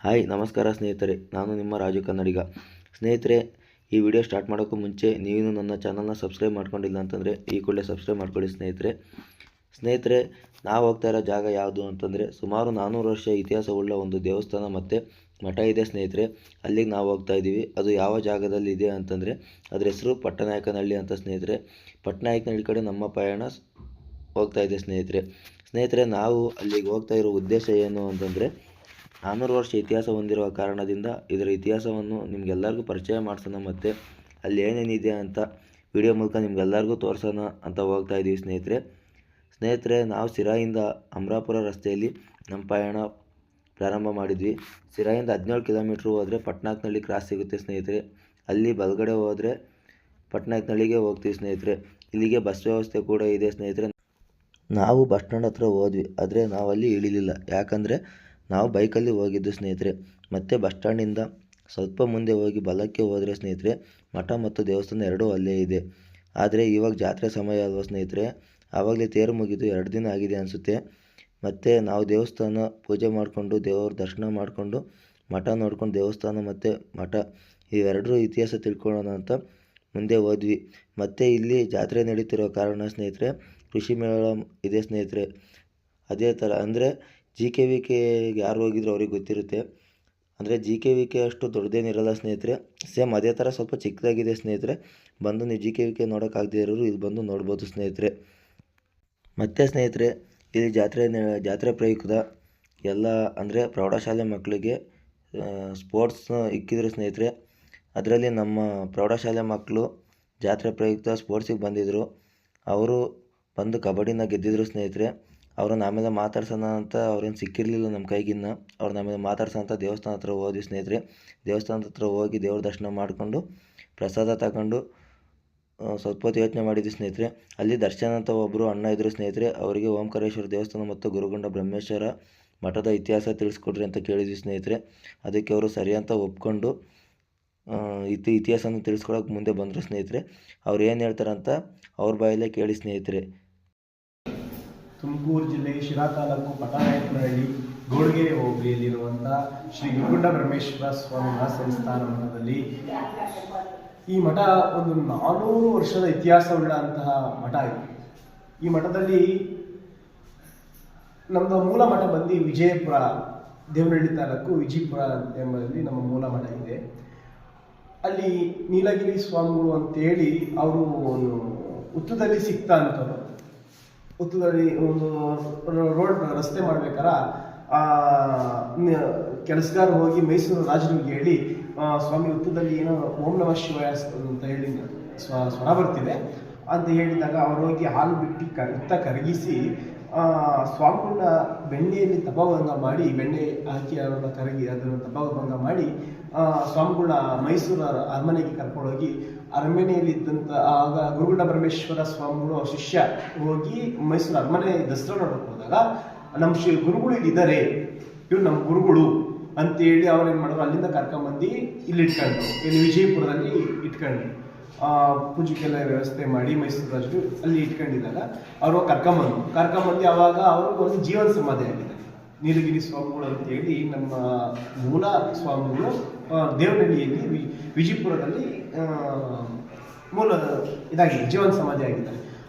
Hi ನಮಸ್ಕಾರ ಸ್ನೇಹಿತರೆ, ನಾನು ನಿಮ್ಮ ರಾಜು ಕನ್ನಡಿಗ. ಸ್ನೇಹಿತರೆ, ಈ ವಿಡಿಯೋ ಸ್ಟಾರ್ಟ್ ಮಾಡೋಕ್ಕೂ ಮುಂಚೆ ನೀವಿನ್ನೂ ನನ್ನ ಚಾನಲ್ನ ಸಬ್ಸ್ಕ್ರೈಬ್ ಮಾಡ್ಕೊಂಡಿಲ್ಲ ಅಂತಂದರೆ ಈ ಕೂಡಲೇ ಸಬ್ಸ್ಕ್ರೈಬ್ ಮಾಡ್ಕೊಳ್ಳಿ ಸ್ನೇಹಿತರೆ. ನಾವು ಹೋಗ್ತಾ ಇರೋ ಜಾಗ ಯಾವುದು ಅಂತಂದರೆ ಸುಮಾರು 400 ವರ್ಷ ಇತಿಹಾಸವುಳ್ಳ ಒಂದು ದೇವಸ್ಥಾನ ಮತ್ತು ಮಠ ಇದೆ ಸ್ನೇಹಿತರೆ. ಅಲ್ಲಿಗೆ ನಾವು ಹೋಗ್ತಾ ಇದ್ದೀವಿ. ಅದು ಯಾವ ಜಾಗದಲ್ಲಿ ಇದೆ ಅಂತಂದರೆ ಅದ್ರ ಹೆಸರು ಪಟ್ಟನಾಯಕನಹಳ್ಳಿ ಅಂತ ಸ್ನೇಹಿತರೆ. ಪಟ್ಟನಾಯಕನಹಳ್ಳಿ ಕಡೆ ನಮ್ಮ ಪಯಣ ಹೋಗ್ತಾ ಇದೆ ಸ್ನೇಹಿತರೆ. ನಾವು ಅಲ್ಲಿಗೆ ಹೋಗ್ತಾ ಇರೋ ಉದ್ದೇಶ ಏನು ಅಂತಂದರೆ 400 ವರ್ಷ ಇತಿಹಾಸ ಹೊಂದಿರುವ ಕಾರಣದಿಂದ ಇದರ ಇತಿಹಾಸವನ್ನು ನಿಮಗೆಲ್ಲರಿಗೂ ಪರಿಚಯ ಮಾಡಿಸೋಣ ಮತ್ತು ಅಲ್ಲಿ ಏನೇನಿದೆ ಅಂತ ವಿಡಿಯೋ ಮೂಲಕ ನಿಮಗೆಲ್ಲರಿಗೂ ತೋರಿಸೋಣ ಅಂತ ಹೋಗ್ತಾ ಇದ್ದೀವಿ ಸ್ನೇಹಿತರೆ. ನಾವು ಸಿರಾಯಿಂದ ಅಮರಾಪುರ ರಸ್ತೆಯಲ್ಲಿ ನಮ್ಮ ಪಯಣ ಪ್ರಾರಂಭ ಮಾಡಿದ್ವಿ. ಸಿರಾಯಿಂದ 17 ಕಿಲೋಮೀಟ್ರ್ ಹೋದರೆ ಪಟ್ಟನಾಯಕನಹಳ್ಳಿ ಕ್ರಾಸ್ ಸಿಗುತ್ತೆ ಸ್ನೇಹಿತರೆ. ಅಲ್ಲಿ ಬಲಗಡೆ ಹೋದರೆ ಪಟ್ಟನಾಯಕನಹಳ್ಳಿಗೆ ಹೋಗ್ತೀವಿ ಸ್ನೇಹಿತರೆ. ಇಲ್ಲಿಗೆ ಬಸ್ ವ್ಯವಸ್ಥೆ ಕೂಡ ಇದೆ ಸ್ನೇಹಿತರೆ. ನಾವು ಬಸ್ ಸ್ಟ್ಯಾಂಡ್ ಹತ್ರ ಹೋದ್ವಿ, ಆದರೆ ನಾವು ಅಲ್ಲಿ ಇಳಿಲಿಲ್ಲ. ಯಾಕಂದರೆ ನಾವು ಬೈಕಲ್ಲಿ ಹೋಗಿದ್ದು ಸ್ನೇಹಿತರೆ. ಮತ್ತು ಬಸ್ ಸ್ಟ್ಯಾಂಡಿಂದ ಸ್ವಲ್ಪ ಮುಂದೆ ಹೋಗಿ ಬಲಕ್ಕೆ ಹೋದರೆ ಸ್ನೇಹಿತರೆ ಮಠ ಮತ್ತು ದೇವಸ್ಥಾನ ಎರಡೂ ಅಲ್ಲೇ ಇದೆ. ಆದರೆ ಇವಾಗ ಜಾತ್ರೆ ಸಮಯ ಅಲ್ವಾ ಸ್ನೇಹಿತರೆ, ಆವಾಗಲೇ ತೇರು ಮುಗಿದು 2 ದಿನ ಆಗಿದೆ ಅನಿಸುತ್ತೆ. ಮತ್ತು ನಾವು ದೇವಸ್ಥಾನ ಪೂಜೆ ಮಾಡಿಕೊಂಡು ದೇವರ ದರ್ಶನ ಮಾಡಿಕೊಂಡು ಮಠ ನೋಡ್ಕೊಂಡು ದೇವಸ್ಥಾನ ಮತ್ತು ಮಠ ಇವೆರಡರ ಇತಿಹಾಸ ತಿಳ್ಕೊಳ್ಳೋಣ ಅಂತ ಮುಂದೆ ಹೋದ್ವಿ. ಮತ್ತು ಇಲ್ಲಿ ಜಾತ್ರೆ ನಡೀತಿರೋ ಕಾರಣ ಸ್ನೇಹಿತರೆ ಕೃಷಿ ಮೇಳ ಇದೆ ಸ್ನೇಹಿತರೆ. ಅದೇ ಥರ ಅಂದರೆ GKVK ಯಾರು ಹೋಗಿದ್ರು ಅವ್ರಿಗೆ ಗೊತ್ತಿರುತ್ತೆ. ಅಂದರೆ GKVK ಅಷ್ಟು ದೊಡ್ಡದೇನಿರಲ್ಲ ಸ್ನೇಹಿತರೆ. ಸೇಮ್ ಅದೇ ಥರ ಸ್ವಲ್ಪ ಚಿಕ್ಕದಾಗಿದೆ ಸ್ನೇಹಿತರೆ. ಬಂದು ನೀವು GKVK ನೋಡೋಕ್ಕಾಗದೇ ಇರೋರು ಇಲ್ಲಿ ಬಂದು ನೋಡ್ಬೋದು ಸ್ನೇಹಿತರೆ. ಮತ್ತು ಸ್ನೇಹಿತರೆ, ಇಲ್ಲಿ ಜಾತ್ರೆ ಪ್ರಯುಕ್ತ ಎಲ್ಲ ಅಂದರೆ ಪ್ರೌಢಶಾಲೆ ಮಕ್ಕಳಿಗೆ ಸ್ಪೋರ್ಟ್ಸ್ ಇಕ್ಕಿದ್ರು ಸ್ನೇಹಿತರೆ. ಅದರಲ್ಲಿ ನಮ್ಮ ಪ್ರೌಢಶಾಲೆ ಮಕ್ಕಳು ಜಾತ್ರೆ ಪ್ರಯುಕ್ತ ಸ್ಪೋರ್ಟ್ಸಿಗೆ ಬಂದಿದ್ದರು. ಅವರು ಬಂದು ಕಬಡ್ಡಿನ ಗೆದ್ದಿದ್ರು ಸ್ನೇಹಿತರೆ. ಅವ್ರನ್ನ ಆಮೇಲೆ ಮಾತಾಡ್ಸೋಣ ಅಂತ ಅವ್ರೇನು ಸಿಕ್ಕಿರಲಿಲ್ಲ ನಮ್ಮ ಕೈಗಿನ್ನ. ಅವ್ರನ್ನ ಆಮೇಲೆ ಮಾತಾಡ್ಸೋಣ ಅಂತ ದೇವಸ್ಥಾನ ಹತ್ರ ಹೋದ್ವಿ ಸ್ನೇಹಿತರೆ. ದೇವಸ್ಥಾನದ ಹತ್ರ ಹೋಗಿ ದೇವ್ರ ದರ್ಶನ ಮಾಡಿಕೊಂಡು ಪ್ರಸಾದ ತಗೊಂಡು ಸ್ವಲ್ಪ ಹೊತ್ತು ಯೋಚನೆ ಮಾಡಿದ್ವಿ ಸ್ನೇಹಿತರೆ. ಅಲ್ಲಿ ದರ್ಶನ ಅಂತ ಒಬ್ಬರು ಅಣ್ಣ ಇದ್ದರು ಸ್ನೇಹಿತರೆ. ಅವರಿಗೆ ಓಂಕಾರೇಶ್ವರ ದೇವಸ್ಥಾನ ಮತ್ತು ಗುರುಗುಂಡ ಬ್ರಹ್ಮೇಶ್ವರ ಮಠದ ಇತಿಹಾಸ ತಿಳಿಸ್ಕೊಡ್ರಿ ಅಂತ ಕೇಳಿದ್ವಿ ಸ್ನೇಹಿತರೆ. ಅದಕ್ಕೆ ಅವರು ಸರಿ ಅಂತ ಒಪ್ಕೊಂಡು ಇತಿಹಾಸನ ತಿಳಿಸ್ಕೊಡೋಕೆ ಮುಂದೆ ಬಂದರು ಸ್ನೇಹಿತರೆ. ಅವ್ರು ಏನು ಹೇಳ್ತಾರಂತ ಅವ್ರ ಬಾಯಲ್ಲೇ ಕೇಳಿ ಸ್ನೇಹಿತರೆ. ತುಮಕೂರು ಜಿಲ್ಲೆ ಶಿರಾ ತಾಲೂಕು ಪಟ್ಟನಾಯಕನಹಳ್ಳಿ ಗೋಳ್ಗೆರೆ ಹೋಬಳಿಯಲ್ಲಿರುವಂಥ ಶ್ರೀ ಗುರುಗುಂಡ ಬ್ರಹ್ಮೇಶ್ವರ ಸ್ವಾಮಿ ಸಂಸ್ಥಾನ ಮಠದಲ್ಲಿ ಈ ಮಠ ಒಂದು 400 ವರ್ಷದ ಇತಿಹಾಸವುಳ್ಳಂತಹ ಮಠ ಇದೆ. ಈ ಮಠದಲ್ಲಿ ನಮ್ಮದು ಮೂಲ ಮಠ ಬಂದು ವಿಜಯಪುರ, ದೇವನಹಳ್ಳಿ ತಾಲೂಕು ವಿಜಯಪುರ ಎಂಬಲ್ಲಿ ನಮ್ಮ ಮೂಲ ಮಠ ಇದೆ. ಅಲ್ಲಿ ನೀಲಗಿರಿ ಸ್ವಾಮಿಗಳು ಅಂತೇಳಿ ಅವರು ಒಂದು ಉತ್ತದಲ್ಲಿ ಸಿಗ್ತಾ ಅಂತವ್ರು. ಉತ್ತದಲ್ಲಿ ಒಂದು ರಸ್ತೆ ಮಾಡ್ಬೇಕಾರ ಕೆಲಸಗಾರ ಹೋಗಿ ಮೈಸೂರು ರಾಜನಿಗೆ ಹೇಳಿ ಸ್ವಾಮಿ ಉತ್ತದಲ್ಲಿ ಏನೋ ಓಂ ನಮಃ ಶಿವಾಯ ಅಂತ ಹೇಳಿ ಸ್ವರ ಬರ್ತಿದೆ ಅಂತ ಹೇಳಿದಾಗ ಅವರು ಹೋಗಿ ಹಾಲು ಬಿಟ್ಟು ಕರಗಿಸಿ ಸ್ವಾಮಿಗಳನ್ನ ಬೆಣ್ಣೆಯಲ್ಲಿ ತಪಭಂಗ ಮಾಡಿ, ಬೆಣ್ಣೆ ಹಾಕಿ ಅದನ್ನು ಕರಗಿ ಅದನ್ನು ತಪಭಂಗ ಮಾಡಿ ಸ್ವಾಮಿಗಳನ್ನ ಮೈಸೂರು ಅರಮನೆಗೆ ಕರ್ಕೊಂಡೋಗಿ ಅರಮನೆಯಲ್ಲಿ ಇದ್ದಂಥ ಆಗ ಗುರುಗುಂಡ ಬ್ರಹ್ಮೇಶ್ವರ ಸ್ವಾಮಿಗಳು ಶಿಷ್ಯ ಹೋಗಿ ಮೈಸೂರು ಅರಮನೆ ದಸರಾ ನೋಡೋಕೆ ಹೋದಾಗ ನಮ್ಮ ಗುರುಗಳು ಇಲ್ಲಿದ್ದಾರೆ, ಇವ್ರು ನಮ್ಮ ಗುರುಗಳು ಅಂತೇಳಿ ಅವ್ರೇನು ಮಾಡಿದ್ರು, ಅಲ್ಲಿಂದ ಕರ್ಕೊಂಬಂದು ಇಲ್ಲಿ ಇಟ್ಕೊಂಡ್ರು. ಇಲ್ಲಿ ವಿಜಯಪುರದಲ್ಲಿ ಇಟ್ಕೊಂಡ್ರು. ಪೂಜೆಗೆಲ್ಲ ವ್ಯವಸ್ಥೆ ಮಾಡಿ ಮೈಸೂರು ರಾಜರು ಅಲ್ಲಿ ಇಟ್ಕೊಂಡಿದ್ದಾಗ ಅವರು ಕರ್ಕೊಂಬಂದು ಅವಾಗ ಅವ್ರಿಗೆ ಒಂದು ಜೀವನ ಸಮಾಧಿ ಆಗಿದೆ. ನೀಲಗಿರಿ ಸ್ವಾಮಿಗಳು ಅಂತೇಳಿ ನಮ್ಮ ಮೂಲ ಸ್ವಾಮಿಗಳು ದೇವನಹಳ್ಳಿಯಲ್ಲಿ ವಿಜಯಪುರದಲ್ಲಿ ಮೂಲ ಇದಾಗಿದೆ, ಜೀವನ ಸಮಾಧಿ ಆಗಿದ್ದಾರೆ.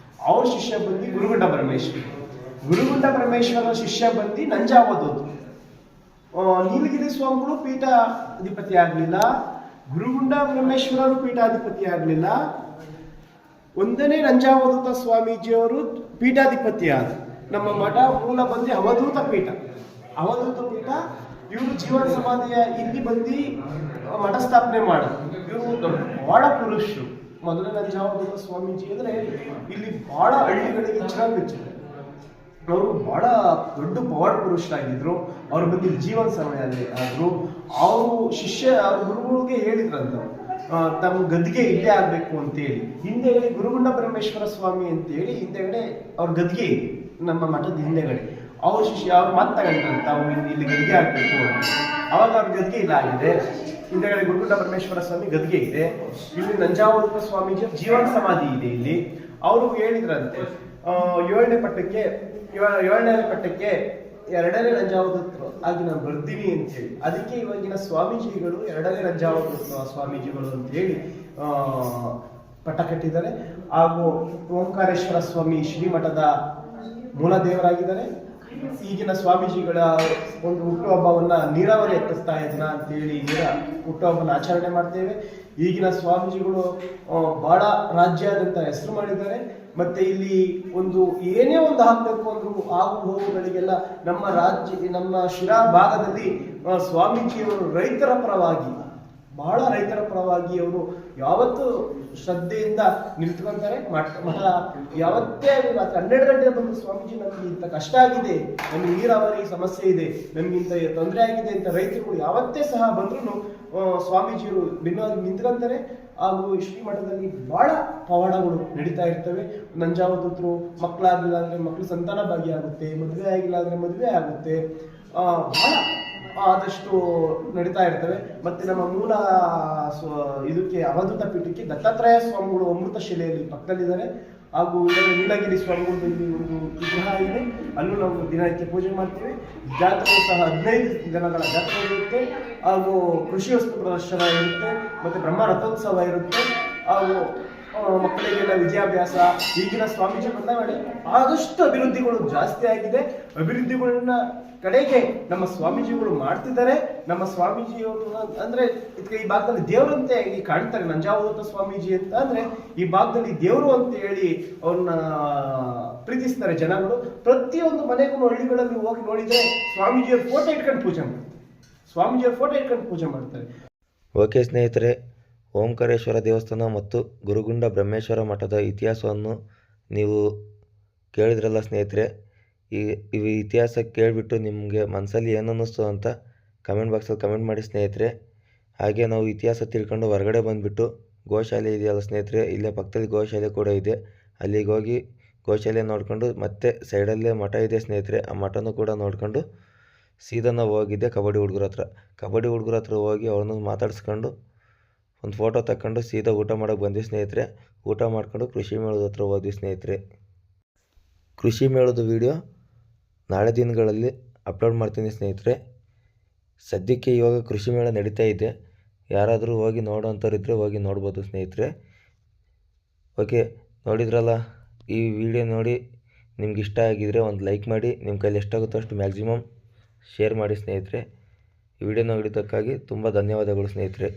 ಅವ್ರ ಶಿಷ್ಯ ಬಂದು ಗುರುಗುಂಡ ಬ್ರಹ್ಮೇಶ್ವರ ಶಿಷ್ಯ ಬಂದು ನಂಜಾವಧೂತ. ನೀಲಗಿರಿ ಸ್ವಾಮಿಗಳು ಪೀಠಾಧಿಪತಿ ಆಗಲಿಲ್ಲ, ಗುರುಗುಂಡ ಬ್ರಹ್ಮೇಶ್ವರರು ಪೀಠಾಧಿಪತಿ ಆಗಲಿಲ್ಲ. ಒಂದನೇ ನಂಜಾವಧೂತ ಸ್ವಾಮೀಜಿಯವರು ಪೀಠಾಧಿಪತಿ ಆದ. ನಮ್ಮ ಮಠ ಮೂಲ ಬಂದು ಅವಧೂತ ಪೀಠ. ಇವರು ಜೀವನ ಸಮಾಧಿಯ ಇಲ್ಲಿ ಬಂದು ಮಠ ಸ್ಥಾಪನೆ ಮಾಡೋದು. ಇವರು ಬಹಳ ಪುರುಷರು. ಮೊದಲನೇ ನಂಜಾವಧೂತ ಸ್ವಾಮೀಜಿ ಅಂದರೆ ಇಲ್ಲಿ ಬಹಳ ಹಳ್ಳಿಗಳಿಗೆ ಚಿರಾಬಿಚ್ಚಿದೆ. ಅವರು ಬಹಳ ದೊಡ್ಡ ಪವಾಡ ಪುರುಷರಾಗಿದ್ರು. ಅವ್ರ ಬಗ್ಗೆ ಜೀವನ ಸಮಯದಲ್ಲಿ ಆದ್ರು. ಅವರು ಅವ್ರ ಗುರುಗಳಿಗೆ ಹೇಳಿದ್ರಂತ ತಮ್ಮ ಗದ್ಗೆ ಇಲ್ಲೇ ಆಗ್ಬೇಕು ಅಂತೇಳಿ. ಹಿಂದೆಗಡೆ ಗುರುಗುಂಡ ಬ್ರಹ್ಮೇಶ್ವರ ಸ್ವಾಮಿ ಅಂತೇಳಿ ಹಿಂದೆಗಡೆ ಅವ್ರ ಗದ್ಗೆ ಇದೆ ನಮ್ಮ ಮಠದ ಹಿಂದೆಗಡೆ. ಅವ್ರ ಶಿಷ್ಯ ಅವ್ರು ಮಾತು ತಗೊಂಡ್ರಂತ ತಾವು ಇಲ್ಲಿ ಗದ್ಗೆ ಆಗ್ಬೇಕು ಅಂತ. ಅವಾಗ ಅವ್ರ ಗದ್ಗೆ ಇಲ್ಲ ಆಗಿದೆ. ಹಿಂದೆಗಡೆ ಗುರುಗುಂಡ ಬ್ರಹ್ಮೇಶ್ವರ ಸ್ವಾಮಿ ಗದ್ಗೆ ಇದೆ. ಇಲ್ಲಿ ನಂಜಾವಧೂತ ಸ್ವಾಮೀಜಿ ಜೀವನ ಸಮಾಧಿ ಇದೆ ಇಲ್ಲಿ. ಅವರು ಹೇಳಿದ್ರಂತೆ 7ನೇ ಪಟ್ಟಕ್ಕೆ ಎರಡನೇ ನಂಜಾವದತ್ರು ಆಗಿ ನಾನು ಬರ್ತೀನಿ ಅಂತ ಹೇಳಿ, ಅದಕ್ಕೆ ಇವಾಗಿನ ಸ್ವಾಮೀಜಿಗಳು ಎರಡನೇ ನಂಜಾವದತ್ವ ಸ್ವಾಮೀಜಿಗಳು ಅಂತ ಹೇಳಿ ಪಟ್ಟ ಕಟ್ಟಿದ್ದಾರೆ. ಹಾಗೂ ಓಂಕಾರೇಶ್ವರ ಸ್ವಾಮಿ ಶ್ರೀಮಠದ ಮೂಲ ದೇವರಾಗಿದ್ದಾರೆ. ಈಗಿನ ಸ್ವಾಮೀಜಿಗಳ ಒಂದು ಹುಟ್ಟುಹಬ್ಬವನ್ನ ನೀರಾವರಿ ಎತ್ತಿಸ್ತಾಯ ದಿನ ಅಂತೇಳಿ ಹುಟ್ಟುಹಬ್ಬನ ಆಚರಣೆ ಮಾಡ್ತೇವೆ. ಈಗಿನ ಸ್ವಾಮೀಜಿಗಳು ಬಹಳ ರಾಜ್ಯಾದ್ಯಂತ ಹೆಸರು ಮಾಡಿದ್ದಾರೆ. ಮತ್ತೆ ಇಲ್ಲಿ ಒಂದು ಏನೇ ಒಂದು ಹಾಕ್ಬೇಕು ಅಂದ್ರು ಆಗು ಹೋಗುಗಳಿಗೆಲ್ಲ ನಮ್ಮ ಶಿರಾ ಭಾಗದಲ್ಲಿ ಸ್ವಾಮೀಜಿಯವರು ರೈತರ ಪರವಾಗಿ, ಬಹಳ ರೈತರ ಪರವಾಗಿ ಅವರು ಯಾವತ್ತು ಶ್ರದ್ಧೆಯಿಂದ ನಿಂತ್ಕೊಂತಾರೆ. ಮಠ ಯಾವತ್ತೇ 12 ಗಂಟೆ ಬಂದು ಸ್ವಾಮೀಜಿ ನಮ್ಗೆ ಇಂಥ ಕಷ್ಟ ಆಗಿದೆ, ನಮ್ಗೆ ನೀರಾವರಿ ಸಮಸ್ಯೆ ಇದೆ, ನಮ್ಗೆ ಇಂಥ ತೊಂದರೆ ಆಗಿದೆ ಅಂತ ರೈತರು ಯಾವತ್ತೇ ಸಹ ಬಂದ್ರು ಸ್ವಾಮೀಜಿಯವರು ಭಿನ್ನವಾಗಿ ನಿಂತ್ಕೊಂತಾರೆ. ಹಾಗೂ ಶ್ರೀಮಠದಲ್ಲಿ ಬಹಳ ಪವಾಡಗಳು ನಡೀತಾ ಇರ್ತವೆ. ನಂಜಾವದೂತರು ಮಕ್ಕಳಾಗಿಲ್ಲ ಅಂದ್ರೆ ಮಕ್ಕಳು ಸಂತಾನ ಭಾಗ್ಯ ಆಗುತ್ತೆ, ಮದುವೆ ಆಗಿಲ್ಲ ಅಂದ್ರೆ ಮದುವೆ ಆಗುತ್ತೆ, ಬಹಳ ಆದಷ್ಟು ನಡೀತಾ ಇರ್ತವೆ. ಮತ್ತೆ ನಮ್ಮ ಮೂಲ ಇದಕ್ಕೆ ಅವಧೂತ ಪೀಠಕ್ಕೆ ದತ್ತಾತ್ರೇಯ ಸ್ವಾಮಿಗಳು ಅಮೃತ ಶಿಲೆಯಲ್ಲಿ ಪಕ್ಕದಲ್ಲಿದ್ದಾರೆ. ಹಾಗೂ ನೀಲಗಿರಿ ಸ್ವಾಮಿಗಳು ಇಲ್ಲಿ ಒಂದು ವಿಗ್ರಹ ಇದೆ, ಅಲ್ಲೂ ನಾವು ದಿನನಿತ್ಯ ಪೂಜೆ ಮಾಡ್ತೀವಿ. ಜಾತ್ರೆ ಸಹ 15 ದಿನಗಳ ಜಾತ್ರೆ ಇರುತ್ತೆ. ಹಾಗೂ ಕೃಷಿ ವಸ್ತು ಪ್ರದರ್ಶನ ಇರುತ್ತೆ, ಮತ್ತೆ ಬ್ರಹ್ಮ ರಥೋತ್ಸವ ಇರುತ್ತೆ. ಹಾಗೂ ಮಕ್ಕಳಿಗೆಲ್ಲ ವಿದ್ಯಾಭ್ಯಾಸ. ಈಗಿನ ಸ್ವಾಮೀಜಿ ಬಂದ ಮೇಲೆ ಆದಷ್ಟು ಅಭಿವೃದ್ಧಿಗಳು ಜಾಸ್ತಿ ಆಗಿದೆ. ಅಭಿವೃದ್ಧಿಗಳನ್ನ ಕಡೆಗೆ ನಮ್ಮ ಸ್ವಾಮೀಜಿಗಳು ಮಾಡ್ತಿದ್ದಾರೆ. ನಮ್ಮ ಸ್ವಾಮೀಜಿಯವರು ಅಂದ್ರೆ ಈ ಭಾಗದಲ್ಲಿ ದೇವರಂತೆ ಕಾಣ್ತಾರೆ. ನಂಜಾವದತ್ತ ಸ್ವಾಮೀಜಿ ಅಂತ ಅಂದ್ರೆ ಈ ಭಾಗದಲ್ಲಿ ದೇವರು ಅಂತ ಹೇಳಿ ಅವ್ರನ್ನ ಪ್ರೀತಿಸ್ತಾರೆ ಜನಗಳು. ಪ್ರತಿಯೊಂದು ಮನೆಗೂ ಹಳ್ಳಿಗಳಲ್ಲಿ ಹೋಗಿ ನೋಡಿದ್ರೆ ಸ್ವಾಮೀಜಿಯವ್ರ ಫೋಟೋ ಇಟ್ಕೊಂಡು ಪೂಜೆ ಮಾಡ್ತಾರೆ. ಓಕೆ ಸ್ನೇಹಿತರೆ, ಓಂಕಾರೇಶ್ವರ ದೇವಸ್ಥಾನ ಮತ್ತು ಗುರುಗುಂಡ ಬ್ರಹ್ಮೇಶ್ವರ ಮಠದ ಇತಿಹಾಸವನ್ನು ನೀವು ಕೇಳಿದ್ರಲ್ಲ ಸ್ನೇಹಿತರೆ. ಈ ಇತಿಹಾಸ ಕೇಳಿಬಿಟ್ಟು ನಿಮಗೆ ಮನಸ್ಸಲ್ಲಿ ಏನು ಅನ್ನಿಸ್ತು ಅಂತ ಕಮೆಂಟ್ ಬಾಕ್ಸಲ್ಲಿ ಕಮೆಂಟ್ ಮಾಡಿ ಸ್ನೇಹಿತರೆ. ಹಾಗೆ ನಾವು ಇತಿಹಾಸ ತಿಳ್ಕೊಂಡು ಹೊರಗಡೆ ಬಂದುಬಿಟ್ಟು ಗೋಶಾಲೆ ಇದೆಯಲ್ಲ ಸ್ನೇಹಿತರೆ, ಇಲ್ಲೇ ಪಕ್ಕದಲ್ಲಿ ಗೋಶಾಲೆ ಕೂಡ ಇದೆ. ಅಲ್ಲಿಗೆ ಹೋಗಿ ಗೋಶಾಲೆ ನೋಡಿಕೊಂಡು ಮತ್ತೆ ಸೈಡಲ್ಲೇ ಮಠ ಇದೆ ಸ್ನೇಹಿತರೆ. ಆ ಮಠನೂ ಕೂಡ ನೋಡ್ಕೊಂಡು ಸೀದಾ ನಾವು ಹೋಗಿದ್ದೆ ಕಬಡ್ಡಿ ಹುಡುಗರ ಹತ್ರ ಹೋಗಿ ಅವ್ರನ್ನ ಮಾತಾಡಿಸ್ಕೊಂಡು ಒಂದು ಫೋಟೋ ತಗೊಂಡು ಸೀದಾ ಊಟ ಮಾಡೋಕ್ಕೆ ಬಂದ್ವಿ ಸ್ನೇಹಿತರೆ. ಊಟ ಮಾಡ್ಕೊಂಡು ಕೃಷಿ ಮೇಳದ ಹತ್ರ ಹೋದ್ವಿ ಸ್ನೇಹಿತರೆ. ಕೃಷಿ ಮೇಳದ ವಿಡಿಯೋ ನಾಳೆ ದಿನಗಳಲ್ಲಿ ಅಪ್ಲೋಡ್ ಮಾಡ್ತೀನಿ ಸ್ನೇಹಿತರೆ. ಸದ್ಯಕ್ಕೆ ಇವಾಗ ಕೃಷಿ ಮೇಳ ನಡೀತಾ ಇದೆ. ಯಾರಾದರೂ ಹೋಗಿ ನೋಡೋಂಥವ್ರಿದ್ದರೆ ಹೋಗಿ ನೋಡ್ಬೋದು ಸ್ನೇಹಿತರೆ. ಓಕೆ, ನೋಡಿದ್ರಲ್ಲ, ಈ ವಿಡಿಯೋ ನೋಡಿ ನಿಮ್ಗೆ ಇಷ್ಟ ಆಗಿದರೆ ಒಂದು ಲೈಕ್ ಮಾಡಿ, ನಿಮ್ಮ ಕೈಲಿ ಎಷ್ಟಾಗುತ್ತೋ ಅಷ್ಟು ಮ್ಯಾಕ್ಸಿಮಮ್ ಶೇರ್ ಮಾಡಿ ಸ್ನೇಹಿತರೆ. ಈ ವಿಡಿಯೋ ನೋಡಿದ್ದಕ್ಕಾಗಿ ತುಂಬ ಧನ್ಯವಾದಗಳು ಸ್ನೇಹಿತರೆ.